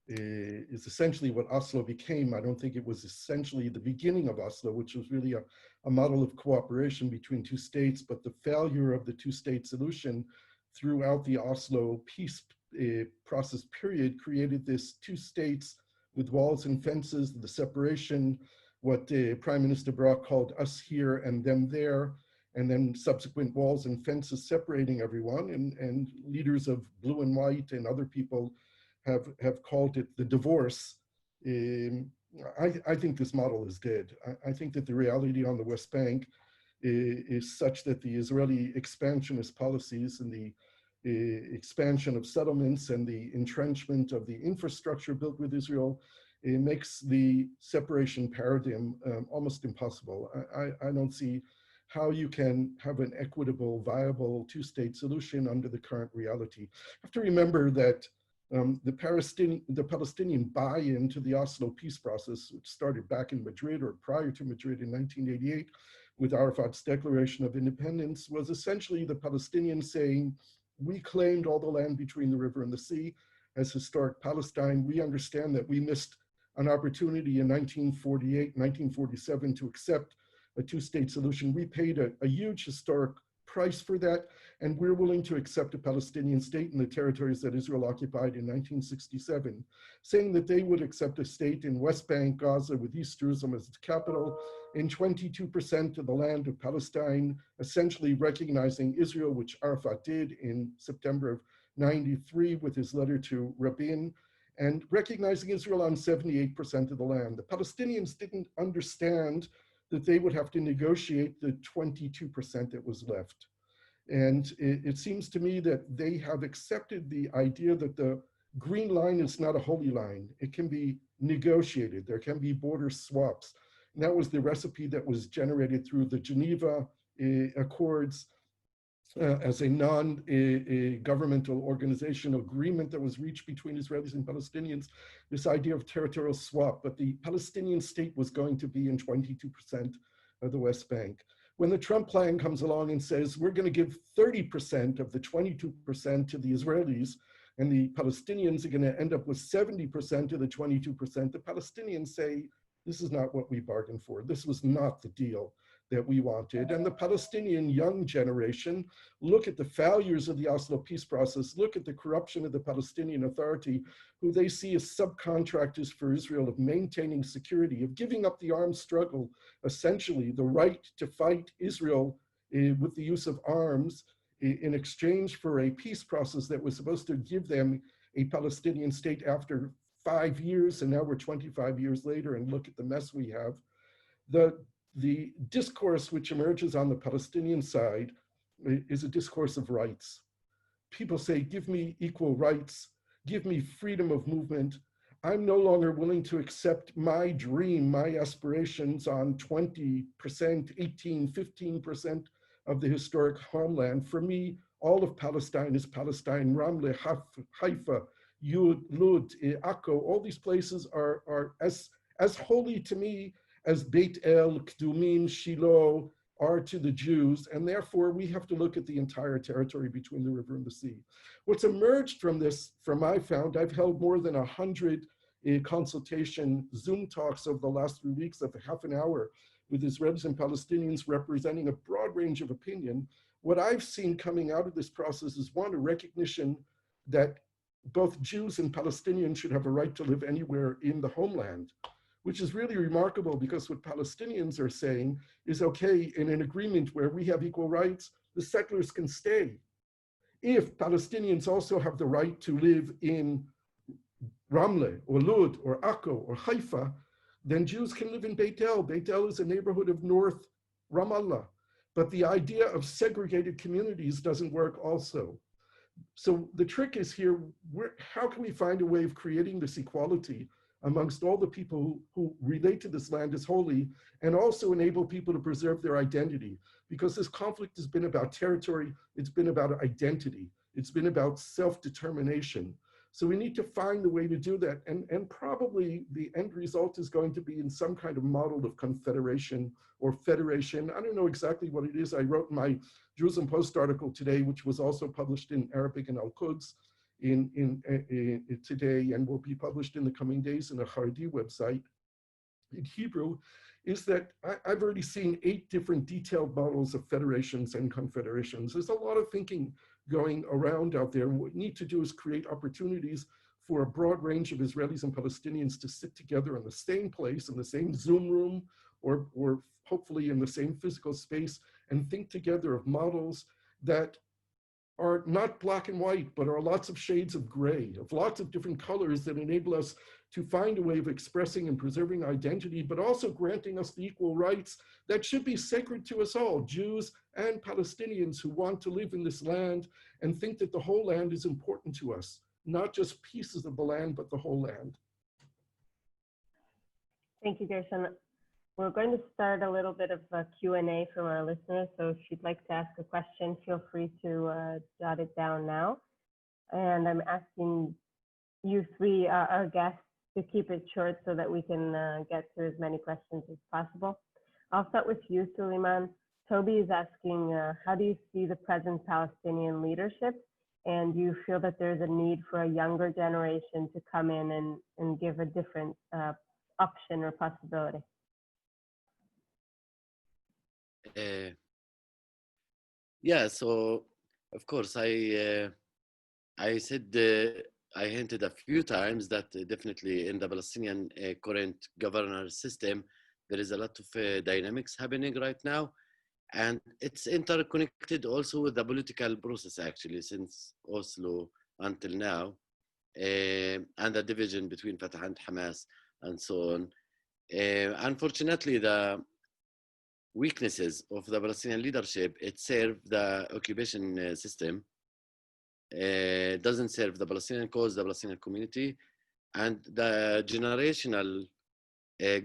is essentially what Oslo became. I don't think it was essentially the beginning of Oslo, which was really a model of cooperation between two states, but the failure of the two-state solution throughout the Oslo peace process period created this two states with walls and fences, the separation, what Prime Minister Barak called us here and them there, and then subsequent walls and fences separating everyone, and leaders of blue and white and other people have called it the divorce. I think this model is dead. I think that the reality on the West Bank is such that the Israeli expansionist policies and the expansion of settlements and the entrenchment of the infrastructure built with Israel, it makes the separation paradigm almost impossible. I don't see how you can have an equitable, viable two-state solution under the current reality. You have to remember that the Palestinian buy-in to the Oslo peace process, which started back in Madrid or prior to Madrid in 1988 with Arafat's Declaration of Independence, was essentially the Palestinians saying, we claimed all the land between the river and the sea as historic Palestine. We understand that we missed an opportunity in 1948, 1947 to accept a two-state solution. We paid a huge historic price for that, and we're willing to accept a Palestinian state in the territories that Israel occupied in 1967, saying that they would accept a state in West Bank, Gaza, with East Jerusalem as its capital, in 22% of the land of Palestine, essentially recognizing Israel, which Arafat did in September of '93 with his letter to Rabin, and recognizing Israel on 78% of the land. The Palestinians didn't understand that they would have to negotiate the 22% that was left. And it seems to me that they have accepted the idea that the green line is not a holy line. It can be negotiated. There can be border swaps. And that was the recipe that was generated through the Geneva Accords as a non-governmental organization agreement that was reached between Israelis and Palestinians, this idea of territorial swap. But the Palestinian state was going to be in 22% of the West Bank. When the Trump plan comes along and says, we're going to give 30% of the 22% to the Israelis, and the Palestinians are going to end up with 70% of the 22%, the Palestinians say, this is not what we bargained for. This was not the deal that we wanted. And the Palestinian young generation look at the failures of the Oslo peace process, look at the corruption of the Palestinian Authority, who they see as subcontractors for Israel, of maintaining security, of giving up the armed struggle, essentially the right to fight Israel with the use of arms in exchange for a peace process that was supposed to give them a Palestinian state after 5 years, and now we're 25 years later, and look at the mess we have. The discourse which emerges on the Palestinian side is a discourse of rights. people say, give me equal rights, give me freedom of movement, I'm no longer willing to accept my dream, my aspirations on 20%, 18, 15% of the historic homeland. For me, all of Palestine is Palestine. Ramle, Haifa, Yud, Lud, Akko, all these places are as holy to me as Beit El, Kdumim, Shiloh are to the Jews, and therefore we have to look at the entire territory between the river and the sea. What's emerged from this, I've held more than 100 consultation Zoom talks over the last 3 weeks of half an hour with Israelis and Palestinians representing a broad range of opinion. What I've seen coming out of this process is, one, a recognition that both Jews and Palestinians should have a right to live anywhere in the homeland, which is really remarkable because what Palestinians are saying is, okay, in an agreement where we have equal rights, the settlers can stay. If Palestinians also have the right to live in Ramle or Lud or Akko or Haifa, then Jews can live in Beit El. Beit El is a neighborhood of North Ramallah. But the idea of segregated communities doesn't work also. So the trick is here, how can we find a way of creating this equality amongst all the people who relate to this land as holy, and also enable people to preserve their identity? Because this conflict has been about territory, it's been about identity, it's been about self-determination. So we need to find a way to do that, and probably the end result is going to be in some kind of model of confederation or federation. I don't know exactly what it is. I wrote in my Jerusalem Post article today, which was also published in Arabic and Al-Quds today, and will be published in the coming days in a Haredi website in Hebrew, is that I've already seen 8 different detailed models of federations and confederations. There's a lot of thinking going around out there. And what we need to do is create opportunities for a broad range of Israelis and Palestinians to sit together in the same place, in the same Zoom room, or hopefully in the same physical space, and think together of models that are not black and white, but are lots of shades of gray, of lots of different colors that enable us to find a way of expressing and preserving identity, but also granting us the equal rights that should be sacred to us all, Jews and Palestinians who want to live in this land and think that the whole land is important to us, not just pieces of the land, but the whole land. Thank you, Gershon. We're going to start a little bit of a Q&A from our listeners. So if you'd like to ask a question, feel free to jot it down now. And I'm asking you three, our guests, to keep it short so that we can get through as many questions as possible. I'll start with you, Suleiman. Toby is asking, how do you see the present Palestinian leadership? And do you feel that there's a need for a younger generation to come in and give a different option or possibility? Yeah, so of course I said I hinted a few times that definitely in the Palestinian current governance system there is a lot of dynamics happening right now, and it's interconnected also with the political process actually since Oslo until now, and the division between Fatah and Hamas and so on. Unfortunately, the weaknesses of the Palestinian leadership, it served the occupation system, doesn't serve the Palestinian cause, the Palestinian community, and the generational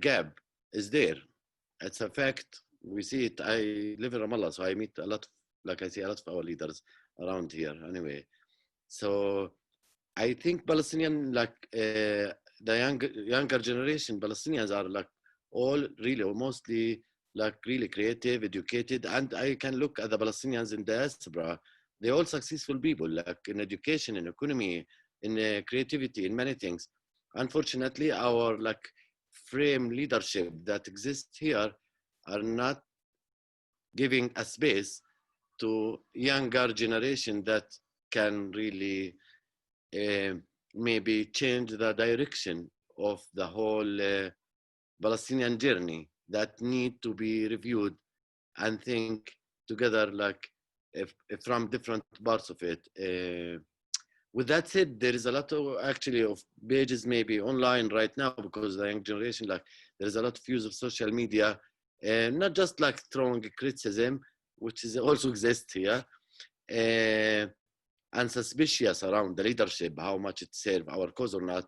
gap is there. It's a fact. We see it. I live in Ramallah, so I meet a lot of, like I see a lot of our leaders around here anyway. So I think Palestinian, like the younger generation, Palestinians are like all really or mostly like really creative, educated, and I can look at the Palestinians in diaspora. They're all successful people, like in education, in economy, in creativity, in many things. Unfortunately, our like frame leadership that exists here are not giving a space to younger generation that can really maybe change the direction of the whole Palestinian journey that need to be reviewed and think together like from different parts of it. With that said, there is a lot of actually of pages maybe online right now because the young generation, like there's a lot of use of social media, and not just like throwing criticism, which is also exists here. and suspicious around the leadership, how much it serves our cause or not.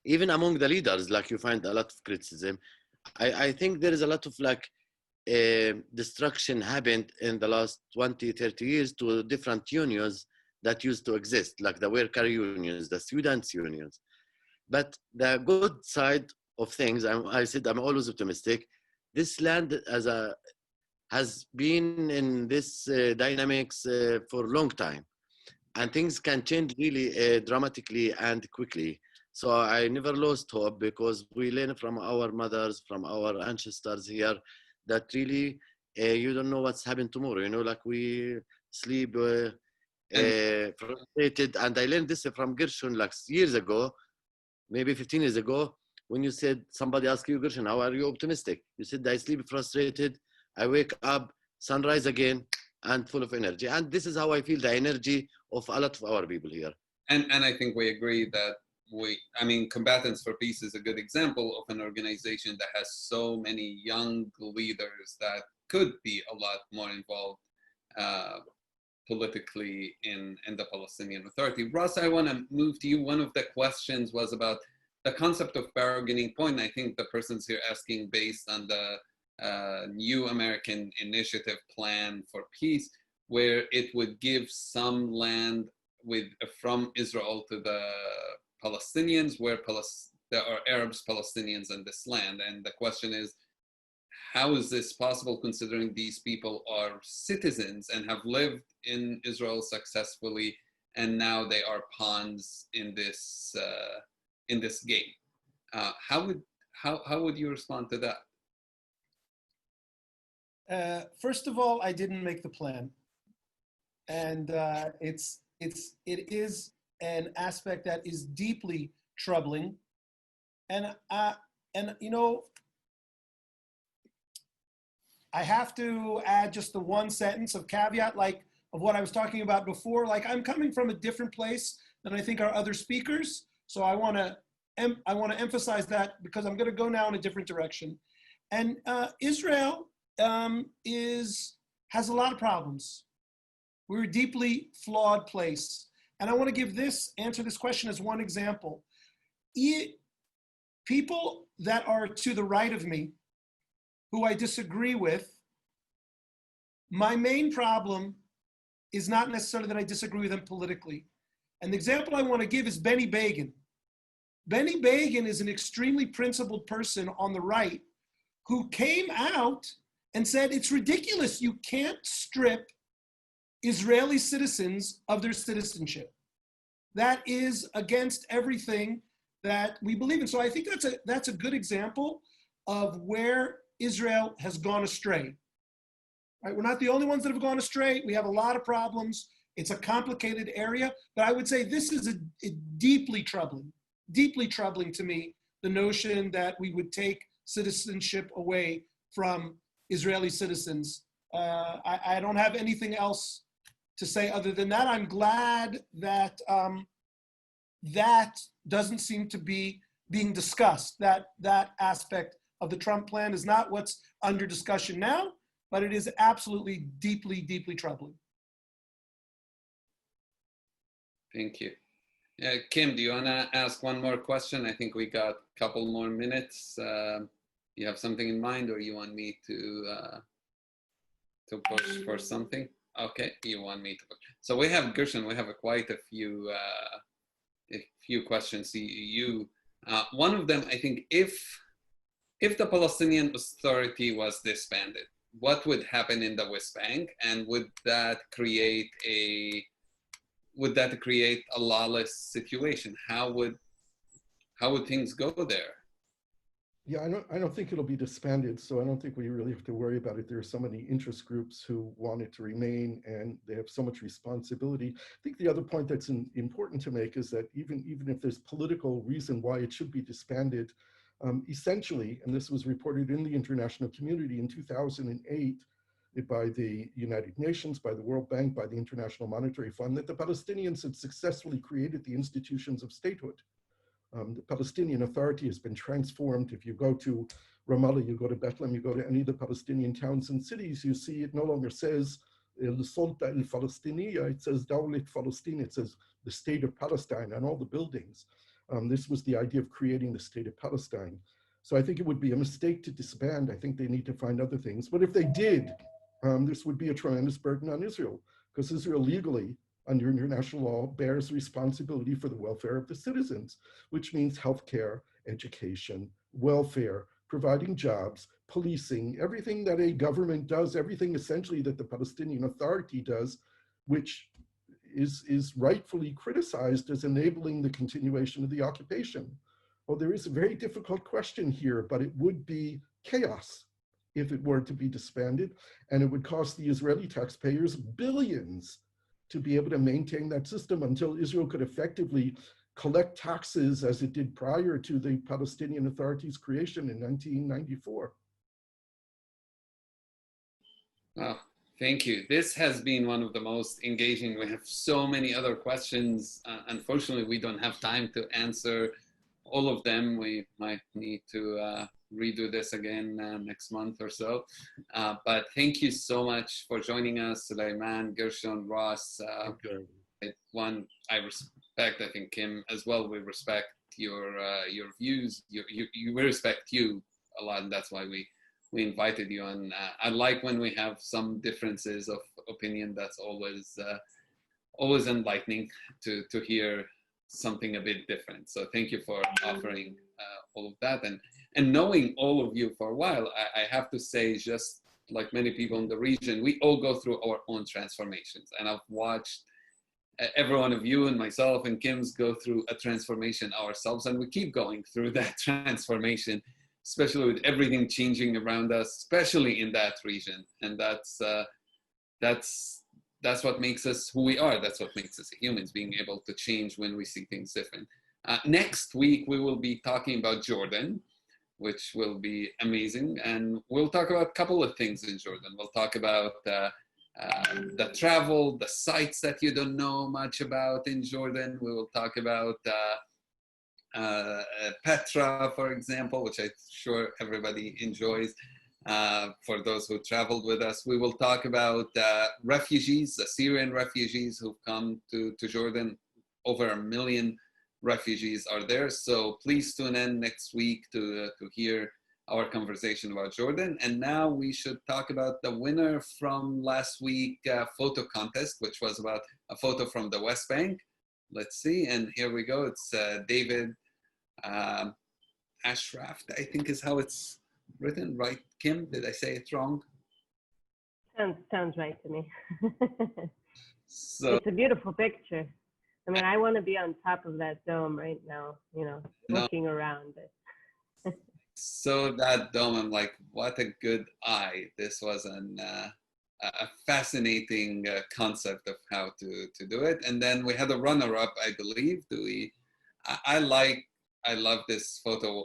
Even among the leaders, like you find a lot of criticism. I think there is a lot of like destruction happened in the last 20, 30 years to different unions that used to exist, like the worker unions, the students unions. But the good side of things, I said I'm always optimistic. This land has been in this dynamics for a long time, and things can change really dramatically and quickly. So I never lost hope, because we learn from our mothers, from our ancestors here, that really you don't know what's happened tomorrow. You know, like we sleep frustrated. And I learned this from Gershon like years ago, maybe 15 years ago, when you said, somebody asked you, Gershon, how are you optimistic? You said, I sleep frustrated, I wake up, sunrise again, and full of energy. And this is how I feel the energy of a lot of our people here. And I think we agree that Combatants for Peace is a good example of an organization that has so many young leaders that could be a lot more involved politically in the Palestinian Authority. Ross, I want to move to you. One of the questions was about the concept of bargaining point. I think the person's here asking based on the new American initiative plan for peace, where it would give some land from Israel to the Palestinians, where there are Arabs, Palestinians in this land. And the question is, how is this possible, considering these people are citizens and have lived in Israel successfully, and now they are pawns in this game? How would you respond to that? First of all, I didn't make the plan, and it is an aspect that is deeply troubling, and you know, I have to add just the one sentence of caveat, like of what I was talking about before. Like, I'm coming from a different place than I think our other speakers, so I want to emphasize that, because I'm going to go now in a different direction. And Israel has a lot of problems. We're a deeply flawed place. And I want to answer this question as one example. People that are to the right of me, who I disagree with, my main problem is not necessarily that I disagree with them politically. And the example I want to give is Benny Begin. Benny Begin is an extremely principled person on the right who came out and said, it's ridiculous, you can't strip Israeli citizens of their citizenship. That is against everything that we believe in. So I think that's a good example of where Israel has gone astray. Right? We're not the only ones that have gone astray. We have a lot of problems. It's a complicated area, but I would say this is a deeply troubling to me, the notion that we would take citizenship away from Israeli citizens. I don't have anything else to say other than that. I'm glad that that doesn't seem to be being discussed. That aspect of the Trump plan is not what's under discussion now, but it is absolutely deeply, deeply troubling. Thank you. Kim, do you want to ask one more question? I think we got a couple more minutes. You have something in mind, or you want me to push for something? Okay, you want me to push. So we have Gershon. We have quite a few questions. One of them, I think, if the Palestinian Authority was disbanded, what would happen in the West Bank, and would that create a lawless situation? How would things go there? Yeah, I don't think it'll be disbanded, so I don't think we really have to worry about it. There are so many interest groups who want it to remain, and they have so much responsibility. I think the other point that's important to make is that even if there's political reason why it should be disbanded, essentially, and this was reported in the international community in 2008 by the United Nations, by the World Bank, by the International Monetary Fund, that the Palestinians had successfully created the institutions of statehood. The Palestinian Authority has been transformed. If you go to Ramallah, you go to Bethlehem, you go to any of the Palestinian towns and cities, you see it no longer says السلطة الفلسطينية, it says دولة فلسطين, it says the state of Palestine on all the buildings. This was the idea of creating the state of Palestine. So I think it would be a mistake to disband. I think they need to find other things. But if they did, this would be a tremendous burden on Israel, because Israel legally, under international law, bears responsibility for the welfare of the citizens, which means healthcare, education, welfare, providing jobs, policing, everything that a government does, everything essentially that the Palestinian Authority does, which is rightfully criticized as enabling the continuation of the occupation. Well, there is a very difficult question here, but it would be chaos if it were to be disbanded, and it would cost the Israeli taxpayers billions to be able to maintain that system until Israel could effectively collect taxes as it did prior to the Palestinian Authority's creation in 1994. Oh, thank you. This has been one of the most engaging. We have so many other questions. Unfortunately, we don't have time to answer all of them. We might need to redo this again next month or so. But thank you so much for joining us, Sulaiman, Gershon, Ross. One, I respect, I think Kim as well, we respect your views. We respect you a lot, and that's why we invited you. And I like when we have some differences of opinion. That's always enlightening to hear something a bit different. So thank you for offering all of that. And knowing all of you for a while, I have to say, just like many people in the region, we all go through our own transformations. And I've watched every one of you and myself and Kim's go through a transformation ourselves. And we keep going through that transformation, especially with everything changing around us, especially in that region. And that's what makes us who we are. That's what makes us humans, being able to change when we see things different. Next week, we will be talking about Jordan, which will be amazing. And we'll talk about a couple of things in Jordan. We'll talk about the travel, the sites that you don't know much about in Jordan. We will talk about Petra, for example, which I'm sure everybody enjoys. For those who traveled with us, we will talk about refugees, the Syrian refugees who've come to Jordan. Over 1 million refugees are there. So please tune in next week to hear our conversation about Jordan. And now we should talk about the winner from last week photo contest, which was about a photo from the West Bank. Let's see, and here we go. It's David Ashraf, I think is how it's written, right? Kim, did I say it wrong? Sounds right to me. So it's a beautiful picture. I mean, I want to be on top of that dome right now, looking around it. So that dome, I'm like, what a good eye. This was a fascinating concept of how to do it. And then we had a runner-up, I believe. I love this photo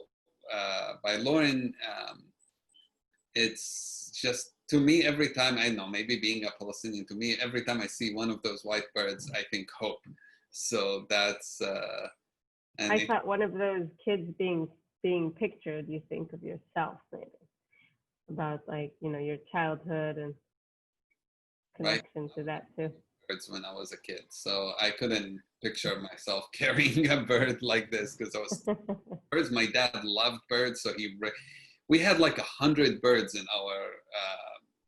by Lauren. It's just, to me, every time, I know, maybe being a Palestinian, to me, every time I see one of those white birds, I think hope. So that's... I thought one of those kids being pictured, you think of yourself, maybe. About, like, your childhood and connection to that, too. Birds when I was a kid. So I couldn't picture myself carrying a bird like this, because I was birds. My dad loved birds, so we had like 100 birds in our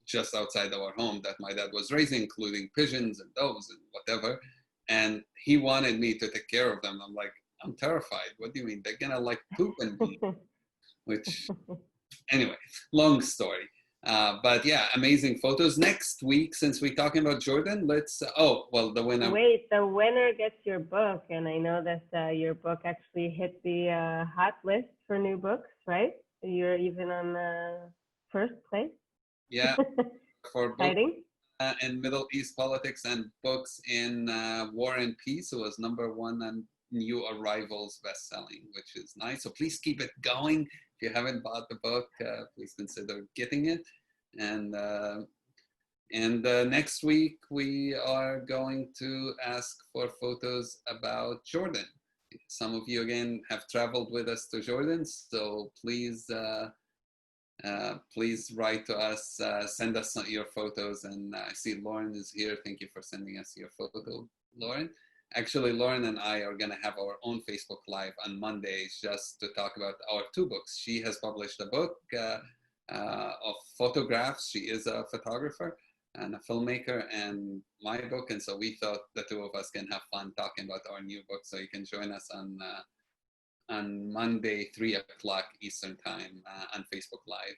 just outside our home that my dad was raising, including pigeons and doves and whatever. And he wanted me to take care of them. I'm like, I'm terrified. What do you mean? They're gonna like poop and me. Which, anyway, long story. But yeah, amazing photos. Next week, since we're talking about Jordan, let's, the winner. Wait, the winner gets your book. And I know that your book actually hit the hot list for new books, right? You're even on first place. Yeah, for books in Middle East politics and books in War and Peace. It was #1 on New Arrivals bestselling, which is nice. So please keep it going. If you haven't bought the book, please consider getting it. And next week, we are going to ask for photos about Jordan. Some of you, again, have traveled with us to Jordan, so please Please write to us, send us your photos. And I see Lauren is here. Thank you for sending us your photo, Lauren. Actually, Lauren and I are going to have our own Facebook Live on Mondays just to talk about our two books. She has published a book of photographs. She is a photographer and a filmmaker, and my book. And so we thought the two of us can have fun talking about our new book. So you can join us on Monday, 3 o'clock Eastern time on Facebook Live.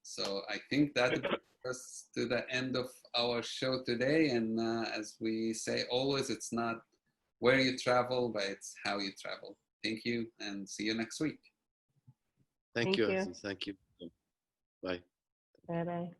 So I think that brings us to the end of our show today. And as we say always, it's not where you travel, but it's how you travel. Thank you, and see you next week. Thank you. Thank you. Bye. Bye-bye.